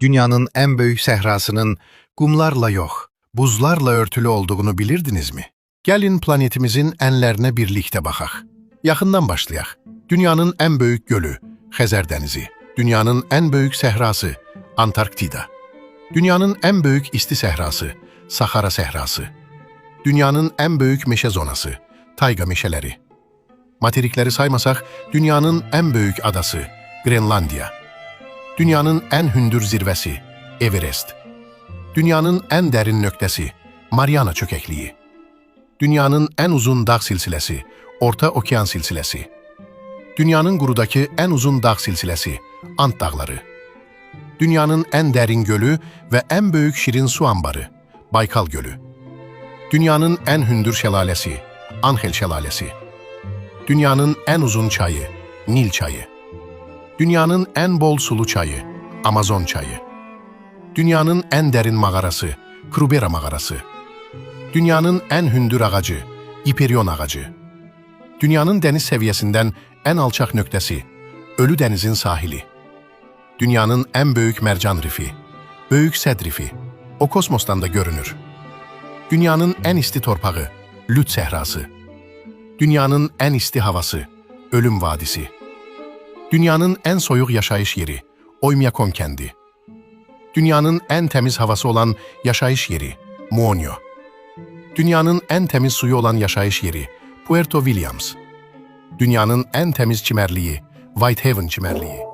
Dünyanın en büyük sehrasının kumlarla yok, buzlarla örtülü olduğunu bilirdiniz mi? Gelin planetimizin enlerine birlikte bakak. Yakından başlayak. Dünyanın en büyük gölü, Xəzər Denizi. Dünyanın en büyük sehrası, Antarktida. Dünyanın en büyük isti sehrası, Sahara Sehrası. Dünyanın en büyük meşe zonası, tayga meşeleri. Materikleri saymasak, dünyanın en büyük adası, Grenlandiya. Dünyanın en hündür zirvesi, Everest. Dünyanın en derin nöqtəsi, Mariana çökəkliyi. Dünyanın en uzun dağ silsilesi, Orta Okean silsilesi. Dünyanın qurudakı en uzun dağ silsilesi, Ant dağları. Dünyanın en derin gölü ve en büyük şirin su ambarı, Baykal Gölü. Dünyanın en hündür şelalesi, Angel Şelalesi. Dünyanın en uzun çayı, Nil Çayı. Dünyanın en bol sulu çayı, Amazon Çayı. Dünyanın en derin mağarası, Krubera Mağarası. Dünyanın en hündür ağacı, Hiperion ağacı. Dünyanın deniz seviyesinden en alçak nöqtəsi, Ölü Denizin sahili. Dünyanın en büyük mercan rifi, Böyük Sed rifi. O kosmostan da görünür. Dünyanın en isti torpağı, Lüt Sehrası. Dünyanın en isti havası, Ölüm Vadisi. Dünyanın en soyuq yaşayış yeri, Oymyakon kəndi. Dünyanın en temiz havası olan yaşayış yeri, Muonyo. Dünyanın en temiz suyu olan yaşayış yeri, Puerto Williams. Dünyanın en temiz çimerliği, Whitehaven çimerliği.